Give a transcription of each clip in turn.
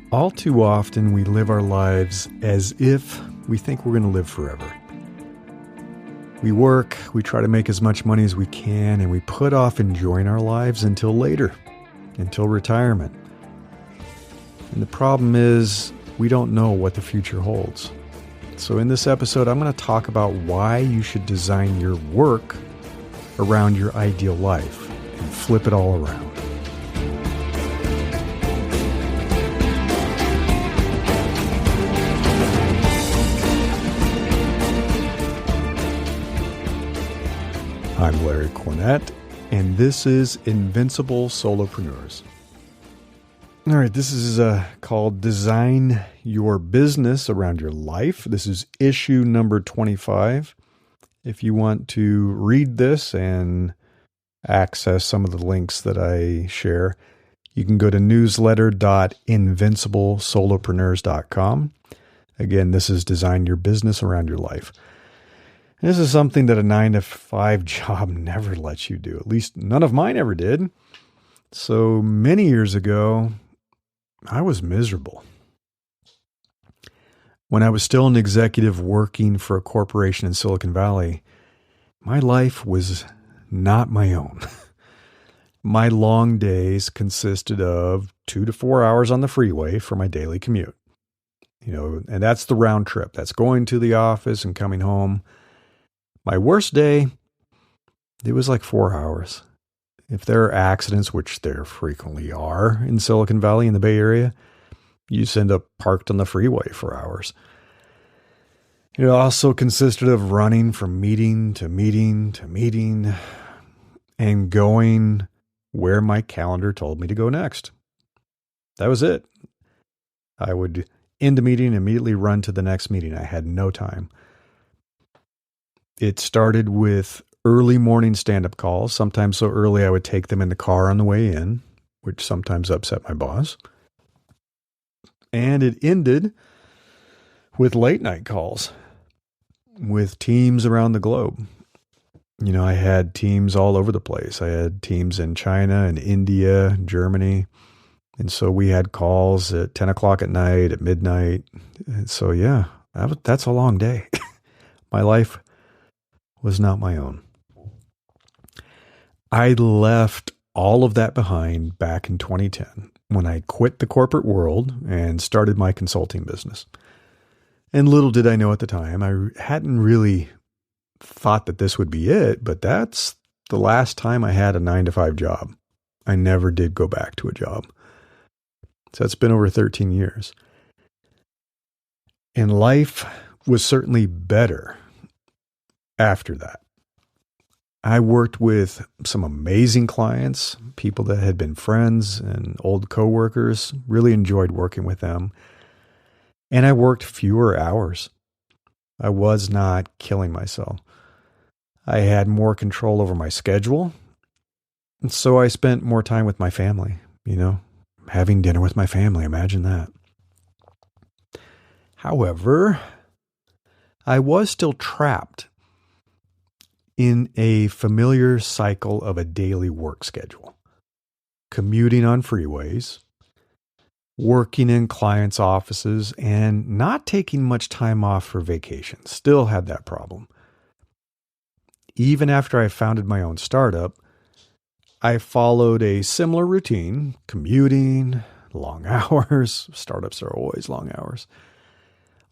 All too often, we live our lives as if we think we're going to live forever. We work, we try to make as much money as we can, and we put off enjoying our lives until later, until retirement. And the problem is, we don't know what the future holds. So in this episode, I'm going to talk about why you should design your work around your ideal life and flip it all around. I'm Larry Cornett, and this is Invincible Solopreneurs. All right, this is called Design Your Business Around Your Life. This is issue number 25. If you want to read this and access some of the links that I share, you can go to newsletter.invinciblesolopreneurs.com. Again, this is Design Your Business Around Your Life. This is something that a 9-to-5 job never lets you do. At least none of mine ever did. So many years ago, I was miserable. When I was still an executive working for a corporation in Silicon Valley, my life was not my own. My long days consisted of 2 to 4 hours on the freeway for my daily commute. And that's the round trip. That's going to the office and coming home. My worst day, it was like 4 hours. If there are accidents, which there frequently are in Silicon Valley in the Bay Area, you just end up parked on the freeway for hours. It also consisted of running from meeting to meeting to meeting and going where my calendar told me to go next. That was it. I would end a meeting and immediately run to the next meeting. I had no time. It started with early morning stand-up calls, sometimes so early I would take them in the car on the way in, which sometimes upset my boss. And it ended with late night calls with teams around the globe. I had teams all over the place. I had teams in China and India, Germany. And so we had calls at 10 o'clock at night, at midnight. And so, that's a long day. My life was not my own. I left all of that behind back in 2010 when I quit the corporate world and started my consulting business. And little did I know at the time, I hadn't really thought that this would be it, but that's the last time I had a 9-to-5 job. I never did go back to a job. So it's been over 13 years. And life was certainly better after that. I worked with some amazing clients, people that had been friends and old coworkers, really enjoyed working with them. And I worked fewer hours. I was not killing myself. I had more control over my schedule. And so I spent more time with my family, having dinner with my family. Imagine that. However, I was still trapped in a familiar cycle of a daily work schedule. Commuting on freeways, working in clients' offices, and not taking much time off for vacation. Still had that problem. Even after I founded my own startup, I followed a similar routine, commuting, long hours. Startups are always long hours.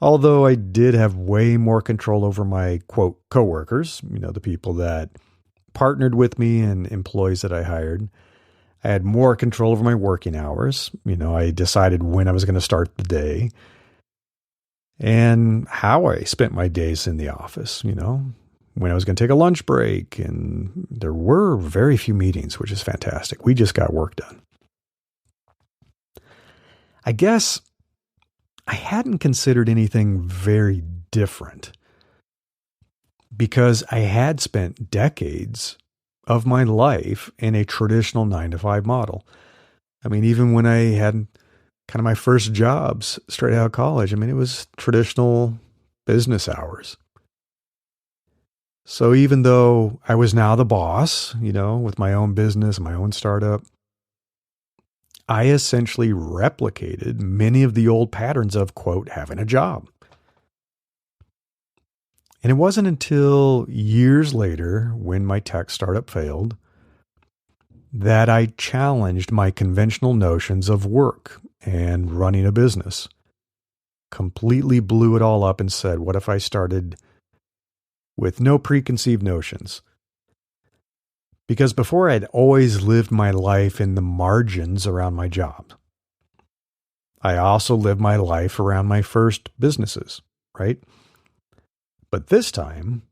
Although I did have way more control over my, quote, coworkers, the people that partnered with me and employees that I hired. I had more control over my working hours. I decided when I was going to start the day and how I spent my days in the office, when I was going to take a lunch break. And there were very few meetings, which is fantastic. We just got work done. I guess I hadn't considered anything very different because I had spent decades of my life in a traditional 9-to-5 model. Even when I had kind of my first jobs straight out of college, it was traditional business hours. So even though I was now the boss, with my own business, my own startup, I essentially replicated many of the old patterns of, quote, having a job. And it wasn't until years later, when my tech startup failed, that I challenged my conventional notions of work and running a business. Completely blew it all up and said, what if I started with no preconceived notions? Because before, I'd always lived my life in the margins around my job. I also lived my life around my first businesses, right? But this time,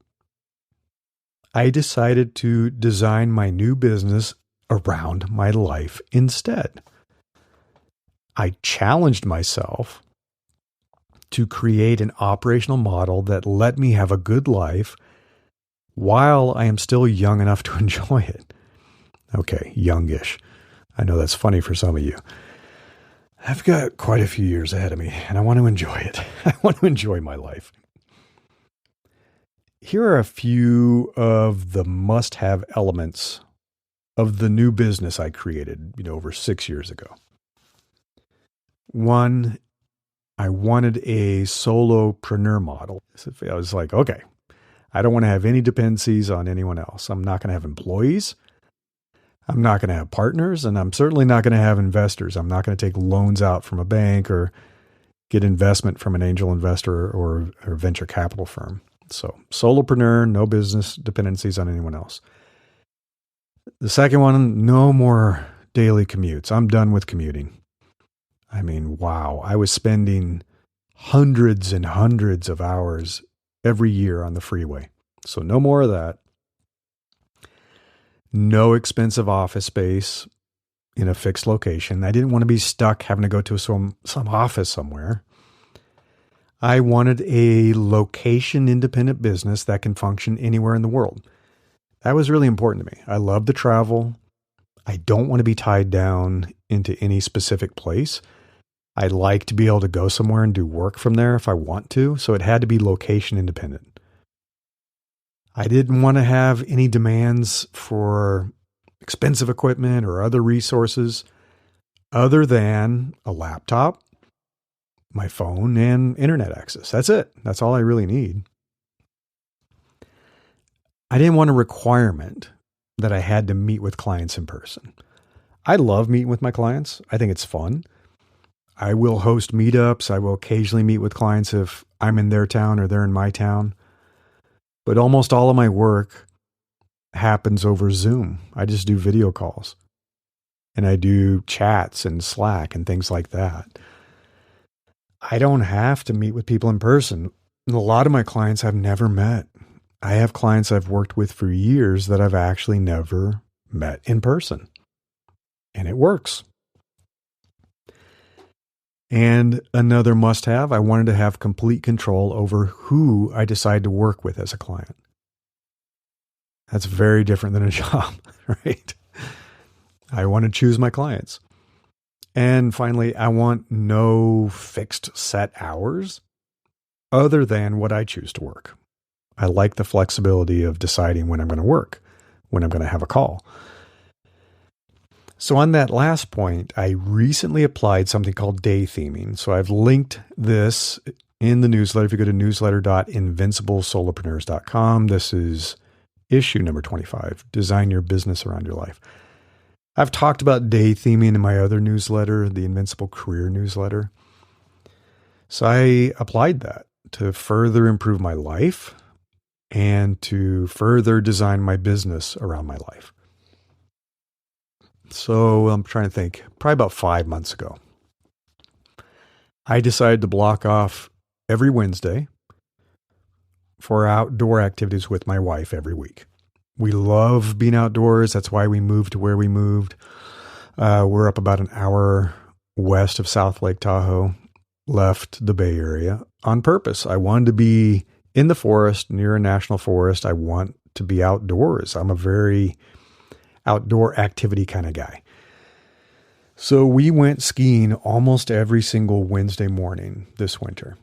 I decided to design my new business around my life instead. I challenged myself to create an operational model that let me have a good life while I am still young enough to enjoy it. Okay, youngish. I know that's funny for some of you. I've got quite a few years ahead of me, and I want to enjoy it. I want to enjoy my life. Here are a few of the must-have elements of the new business I created, over 6 years ago. 1, I wanted a solopreneur model. I was like, okay, I don't want to have any dependencies on anyone else. I'm not going to have employees. I'm not going to have partners, and I'm certainly not going to have investors. I'm not going to take loans out from a bank or get investment from an angel investor or venture capital firm. So solopreneur, no business dependencies on anyone else. The second one, no more daily commutes. I'm done with commuting. I mean, wow. I was spending hundreds and hundreds of hours every year on the freeway. So no more of that. No expensive office space in a fixed location. I didn't want to be stuck having to go to some office somewhere. I wanted a location-independent business that can function anywhere in the world. That was really important to me. I love to travel. I don't want to be tied down into any specific place. I like to be able to go somewhere and do work from there if I want to, so it had to be location-independent. I didn't want to have any demands for expensive equipment or other resources other than a laptop, my phone, and internet access. That's it. That's all I really need. I didn't want a requirement that I had to meet with clients in person. I love meeting with my clients. I think it's fun. I will host meetups. I will occasionally meet with clients if I'm in their town or they're in my town. But almost all of my work happens over Zoom. I just do video calls. And I do chats and Slack and things like that. I don't have to meet with people in person. And a lot of my clients I've never met. I have clients I've worked with for years that I've actually never met in person. And it works. And another must-have, I wanted to have complete control over who I decide to work with as a client. That's very different than a job, right? I want to choose my clients. And finally, I want no fixed set hours other than what I choose to work. I like the flexibility of deciding when I'm going to work, when I'm going to have a call. So on that last point, I recently applied something called day theming. So I've linked this in the newsletter. If you go to newsletter.invinciblesolopreneurs.com, this is issue number 25, Design Your Business Around Your Life. I've talked about day theming in my other newsletter, the Invincible Career newsletter. So I applied that to further improve my life and to further design my business around my life. So I'm trying to think, probably about 5 months ago, I decided to block off every Wednesday for outdoor activities with my wife every week. We love being outdoors. That's why we moved to where we moved. We're up about an hour west of South Lake Tahoe, left the Bay Area on purpose. I wanted to be in the forest, near a national forest. I want to be outdoors. I'm a very outdoor activity kind of guy. So we went skiing almost every single Wednesday morning this winter.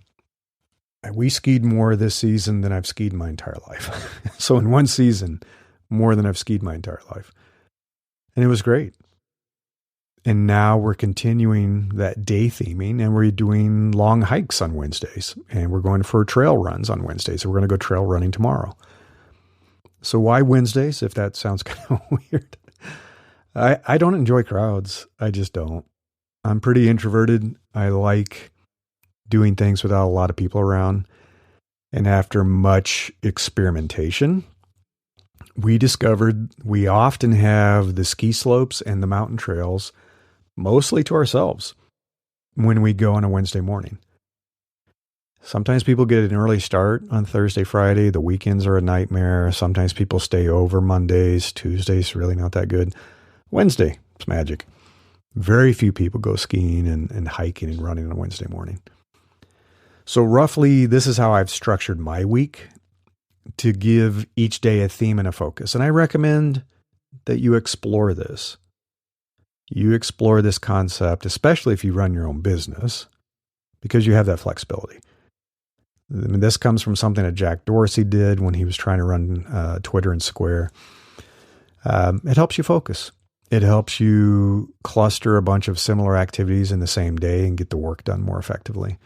We skied more this season than I've skied my entire life. So in one season, more than I've skied my entire life. And it was great. And now we're continuing that day theming, and we're doing long hikes on Wednesdays, and we're going for trail runs on Wednesdays. So we're going to go trail running tomorrow. So why Wednesdays, if that sounds kind of weird? I don't enjoy crowds. I just don't. I'm pretty introverted. I like doing things without a lot of people around. And after much experimentation, we discovered we often have the ski slopes and the mountain trails mostly to ourselves when we go on a Wednesday morning. Sometimes people get an early start on Thursday, Friday. The weekends are a nightmare. Sometimes people stay over Mondays. Tuesdays, really not that good. Wednesday, it's magic. Very few people go skiing and hiking and running on a Wednesday morning. So roughly, this is how I've structured my week to give each day a theme and a focus. And I recommend that you explore this. You explore this concept, especially if you run your own business, because you have that flexibility. I mean, this comes from something that Jack Dorsey did when he was trying to run Twitter and Square. It helps you focus. It helps you cluster a bunch of similar activities in the same day and get the work done more effectively.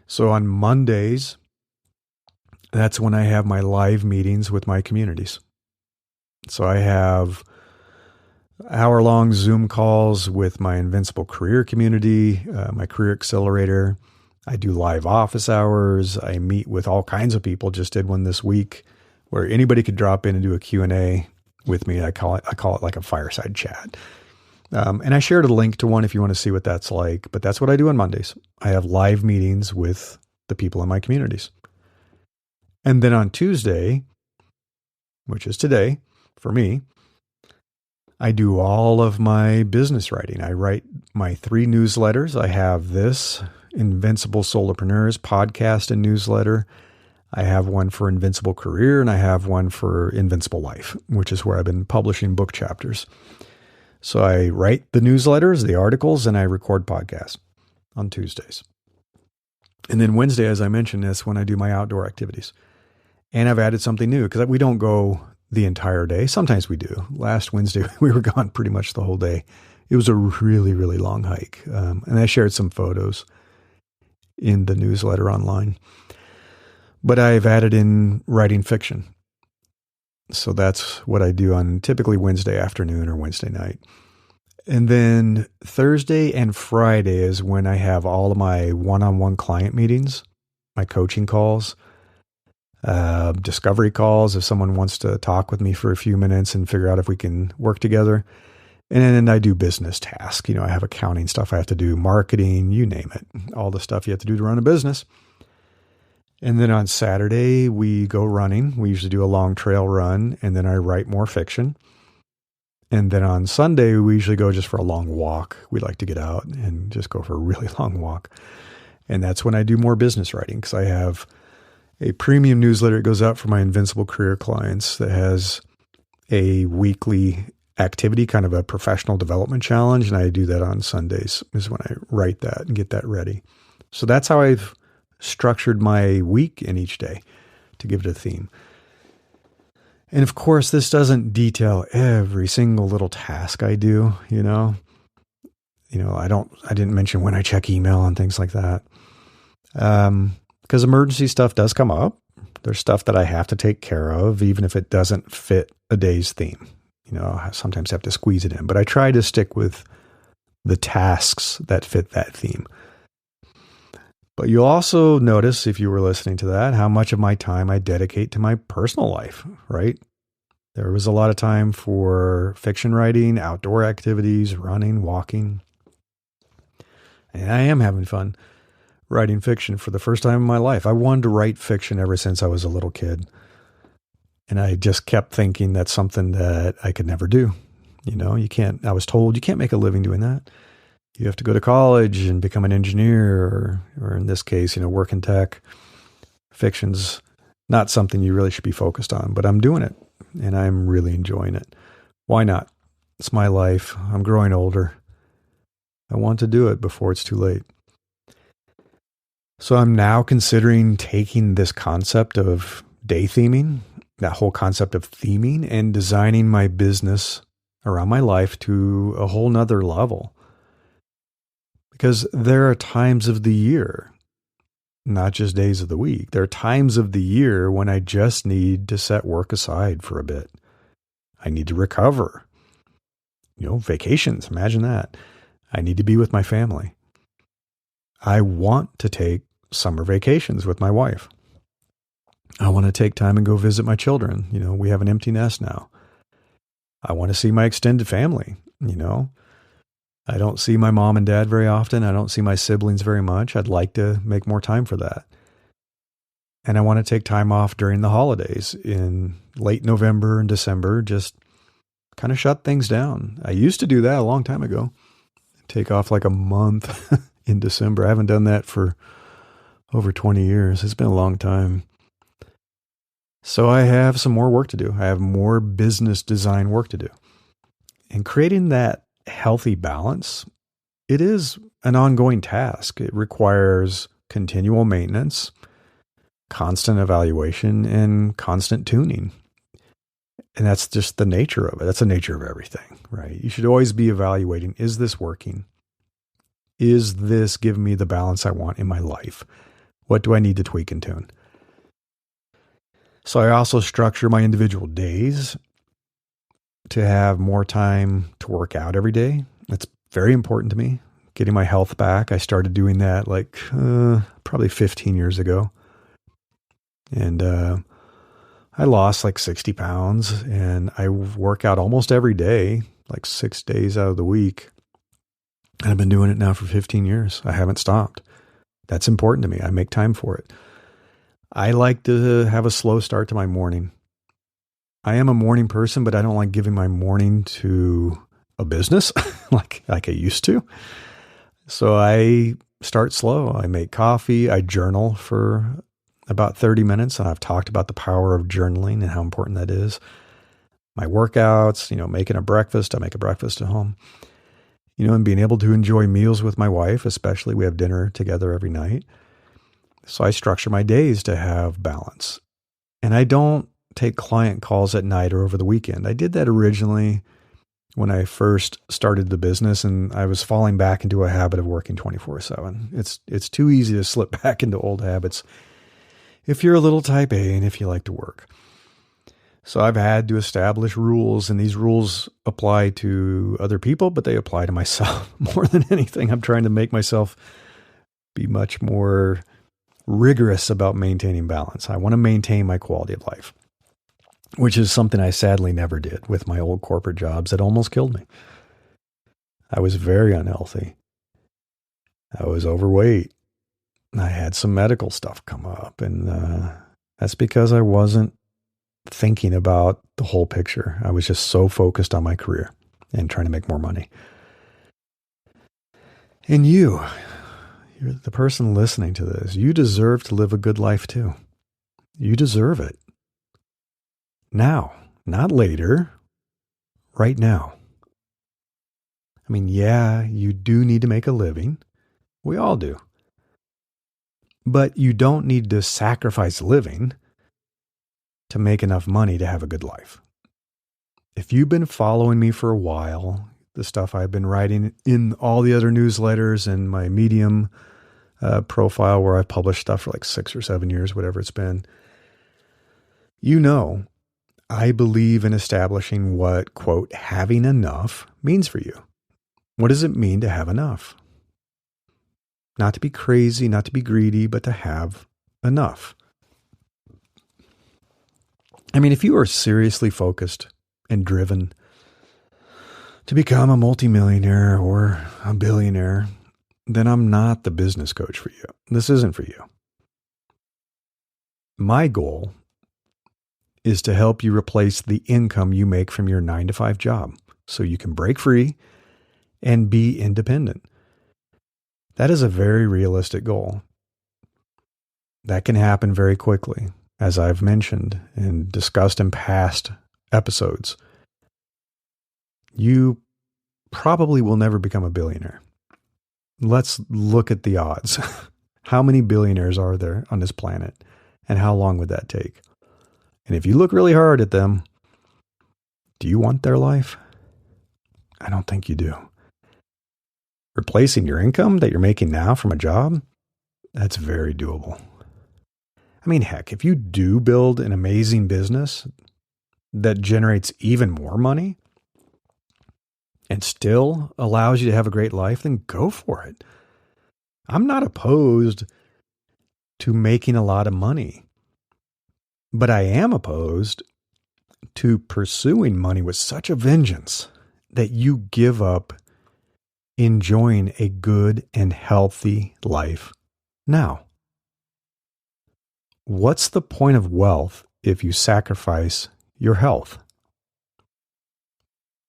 So on Mondays, that's when I have my live meetings with my communities. So I have hour-long Zoom calls with my Invincible Career community, my Career Accelerator. I do live office hours. I meet with all kinds of people. Just did one this week where anybody could drop in and do a Q&A with me. I call it like a fireside chat. And I shared a link to one if you want to see what that's like. But that's what I do on Mondays. I have live meetings with the people in my communities. And then on Tuesday, which is today for me, I do all of my business writing. I write my 3 newsletters. I have this Invincible Solopreneurs podcast and newsletter. I have one for Invincible Career, and I have one for Invincible Life, which is where I've been publishing book chapters. So I write the newsletters, the articles, and I record podcasts on Tuesdays. And then Wednesday, as I mentioned, is when I do my outdoor activities. And I've added something new because we don't go the entire day. Sometimes we do. Last Wednesday, we were gone pretty much the whole day. It was a really, really long hike. And I shared some photos in the newsletter online. But I've added in writing fiction. So that's what I do on typically Wednesday afternoon or Wednesday night. And then Thursday and Friday is when I have all of my one-on-one client meetings, my coaching calls, discovery calls if someone wants to talk with me for a few minutes and figure out if we can work together. And then I do business tasks. I have accounting stuff I have to do, marketing, you name it, all the stuff you have to do to run a business. And then on Saturday, we go running. We usually do a long trail run, and then I write more fiction. And then on Sunday, we usually go just for a long walk. We like to get out and just go for a really long walk. And that's when I do more business writing because I have a premium newsletter that goes out for my Invincible Career clients that has a weekly activity, kind of a professional development challenge. And I do that on Sundays is when I write that and get that ready. So that's how I've structured my week in each day to give it a theme. And of course, this doesn't detail every single little task I do, I didn't mention when I check email and things like that. Because emergency stuff does come up. There's stuff that I have to take care of, even if it doesn't fit a day's theme. I sometimes have to squeeze it in, but I try to stick with the tasks that fit that theme. But you'll also notice, if you were listening to that, how much of my time I dedicate to my personal life, right? There was a lot of time for fiction writing, outdoor activities, running, walking. And I am having fun writing fiction for the first time in my life. I wanted to write fiction ever since I was a little kid. And I just kept thinking that's something that I could never do. I was told you can't make a living doing that. You have to go to college and become an engineer, or in this case, work in tech. Fiction's not something you really should be focused on, but I'm doing it and I'm really enjoying it. Why not? It's my life. I'm growing older. I want to do it before it's too late. So I'm now considering taking this concept of day theming, that whole concept of theming, and designing my business around my life to a whole nother level. Because there are times of the year, not just days of the week. There are times of the year when I just need to set work aside for a bit. I need to recover. Vacations, imagine that. I need to be with my family. I want to take summer vacations with my wife. I want to take time and go visit my children. We have an empty nest now. I want to see my extended family. I don't see my mom and dad very often. I don't see my siblings very much. I'd like to make more time for that. And I want to take time off during the holidays in late November and December, just kind of shut things down. I used to do that a long time ago. Take off like a month in December. I haven't done that for over 20 years. It's been a long time. So I have some more work to do. I have more business design work to do. And creating that healthy balance, it is an ongoing task. It requires continual maintenance, constant evaluation, and constant tuning. And that's just the nature of it. That's the nature of everything, right? You should always be evaluating, is this working? Is this giving me the balance I want in my life? What do I need to tweak and tune? So I also structure my individual days to have more time to work out every day. That's very important to me. Getting my health back. I started doing that probably 15 years ago. And I lost like 60 pounds, and I work out almost every day, like 6 days out of the week. And I've been doing it now for 15 years. I haven't stopped. That's important to me. I make time for it. I like to have a slow start to my morning. I am a morning person, but I don't like giving my morning to a business like I used to. So I start slow. I make coffee. I journal for about 30 minutes. And I've talked about the power of journaling and how important that is. My workouts, making a breakfast. I make a breakfast at home, and being able to enjoy meals with my wife, especially we have dinner together every night. So I structure my days to have balance. And I don't take client calls at night or over the weekend. I did that originally when I first started the business, and I was falling back into a habit of working 24/7. It's too easy to slip back into old habits if you're a little type A and if you like to work. So I've had to establish rules, and these rules apply to other people, but they apply to myself more than anything. I'm trying to make myself be much more rigorous about maintaining balance. I want to maintain my quality of life, which is something I sadly never did with my old corporate jobs that almost killed me. I was very unhealthy. I was overweight. I had some medical stuff come up, and that's because I wasn't thinking about the whole picture. I was just so focused on my career and trying to make more money. And you're the person listening to this. You deserve to live a good life too. You deserve it. Now, not later, right now. I mean, yeah, you do need to make a living. We all do. But you don't need to sacrifice living to make enough money to have a good life. If you've been following me for a while, the stuff I've been writing in all the other newsletters and my Medium profile where I've published stuff for like 6 or 7 years, whatever it's been, I believe in establishing what, quote, having enough means for you. What does it mean to have enough? Not to be crazy, not to be greedy, but to have enough. I mean, if you are seriously focused and driven to become a multimillionaire or a billionaire, then I'm not the business coach for you. This isn't for you. My goal is to help you replace the income you make from your 9-to-5 job so you can break free and be independent. That is a very realistic goal. That can happen very quickly, as I've mentioned and discussed in past episodes. You probably will never become a billionaire. Let's look at the odds. How many billionaires are there on this planet? And how long would that take? And if you look really hard at them, do you want their life? I don't think you do. Replacing your income that you're making now from a job, that's very doable. I mean, heck, if you do build an amazing business that generates even more money and still allows you to have a great life, then go for it. I'm not opposed to making a lot of money, but I am opposed to pursuing money with such a vengeance that you give up enjoying a good and healthy life now. What's the point of wealth if you sacrifice your health?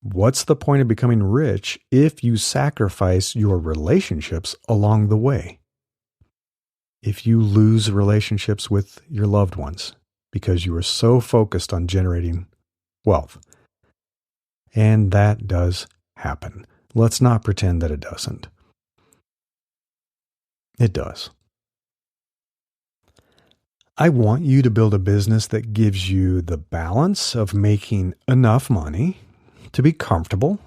What's the point of becoming rich if you sacrifice your relationships along the way? If you lose relationships with your loved ones because you are so focused on generating wealth. And that does happen. Let's not pretend that it doesn't. It does. I want you to build a business that gives you the balance of making enough money to be comfortable.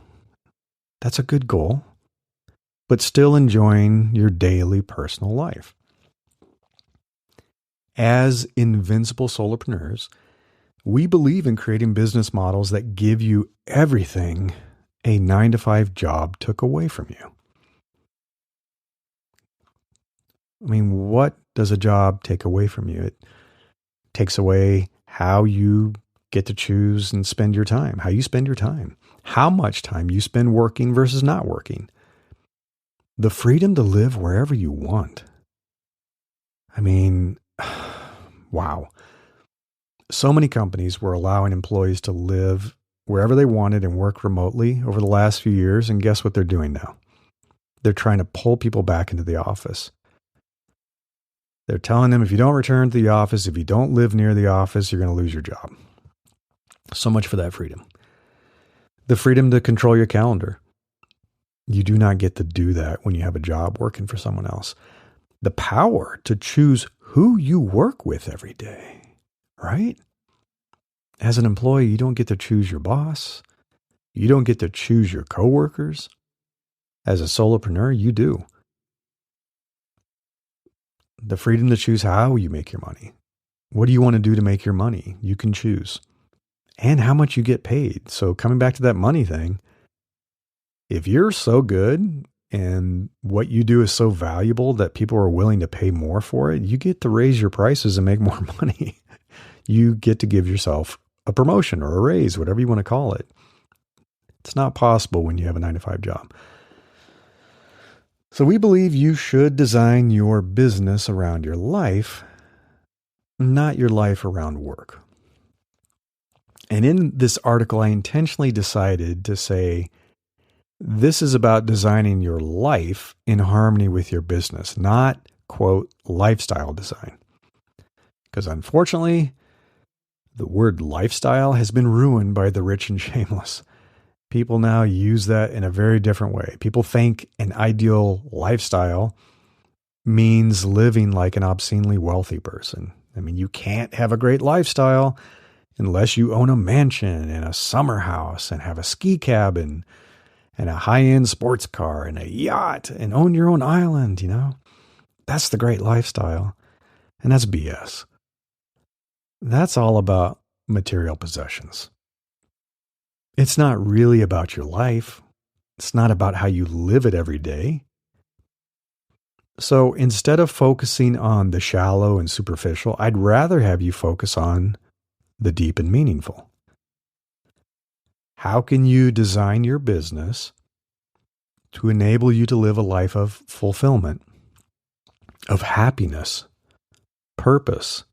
That's a good goal, but still enjoying your daily personal life. As invincible solopreneurs, we believe in creating business models that give you everything a 9-to-5 job took away from you. I mean, what does a job take away from you? It takes away how you get to choose and spend your time, how you spend your time, how much time you spend working versus not working, the freedom to live wherever you want. I mean, wow. So many companies were allowing employees to live wherever they wanted and work remotely over the last few years. And guess what they're doing now? They're trying to pull people back into the office. They're telling them if you don't return to the office, if you don't live near the office, you're going to lose your job. So much for that freedom. The freedom to control your calendar. You do not get to do that when you have a job working for someone else. The power to choose who you work with every day, right? As an employee, you don't get to choose your boss. You don't get to choose your coworkers. As a solopreneur, you do. The freedom to choose how you make your money. What do you want to do to make your money? You can choose. And how much you get paid. So coming back to that money thing, if you're so good and what you do is so valuable that people are willing to pay more for it, you get to raise your prices and make more money. You get to give yourself a promotion or a raise, whatever you want to call it. It's not possible when you have a 9-to-5 job. So we believe you should design your business around your life, not your life around work. And in this article, I intentionally decided to say, this is about designing your life in harmony with your business, not, quote, lifestyle design. Because unfortunately, the word lifestyle has been ruined by the rich and shameless. People now use that in a very different way. People think an ideal lifestyle means living like an obscenely wealthy person. I mean, you can't have a great lifestyle unless you own a mansion and a summer house and have a ski cabin and a high-end sports car and a yacht and own your own island, you know? That's the great lifestyle. And that's BS. That's all about material possessions. It's not really about your life. It's not about how you live it every day. So instead of focusing on the shallow and superficial, I'd rather have you focus on the deep and meaningful. How can you design your business to enable you to live a life of fulfillment, of happiness, purpose,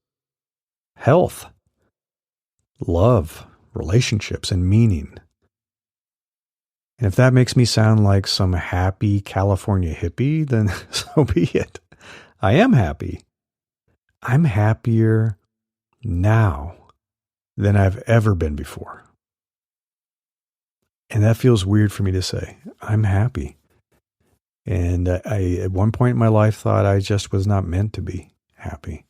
health, love, relationships, and meaning? And if that makes me sound like some happy California hippie, then so be it. I am happy. I'm happier now than I've ever been before. And that feels weird for me to say. I'm happy. And I, at one point in my life, thought I just was not meant to be happy.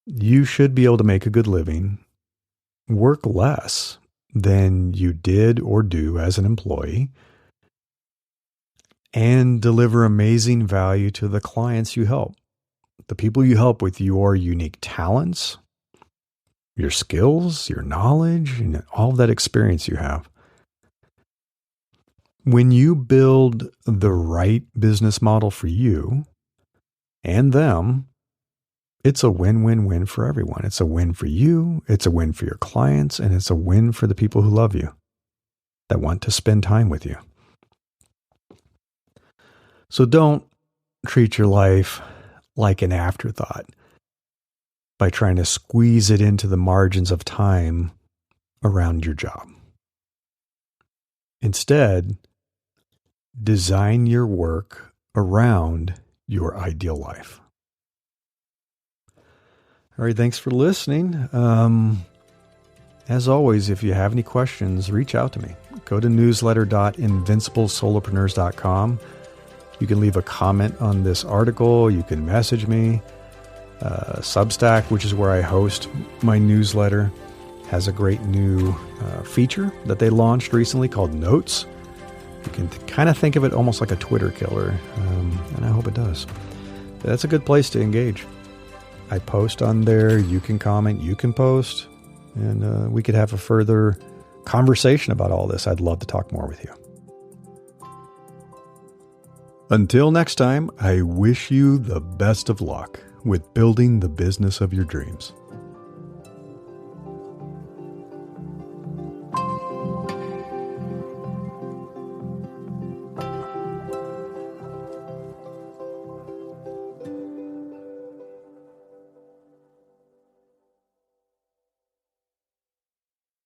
You should be able to make a good living, work less, than you did or do as an employee, and deliver amazing value to the clients you help, the people you help with your unique talents, your skills, your knowledge, and all of that experience you have. When you build the right business model for you and them, it's a win-win-win for everyone. It's a win for you, it's a win for your clients, and it's a win for the people who love you, that want to spend time with you. So don't treat your life like an afterthought by trying to squeeze it into the margins of time around your job. Instead, design your work around your ideal life. All right, thanks for listening. As always, if you have any questions, reach out to me. Go to newsletter.invinciblesolopreneurs.com. You can leave a comment on this article. You can message me. Substack, which is where I host my newsletter, has a great new feature that they launched recently called Notes. You can kind of think of it almost like a Twitter killer, and I hope it does. That's a good place to engage. I post on there. You can comment. You can post. And we could have a further conversation about all this. I'd love to talk more with you. Until next time, I wish you the best of luck with building the business of your dreams.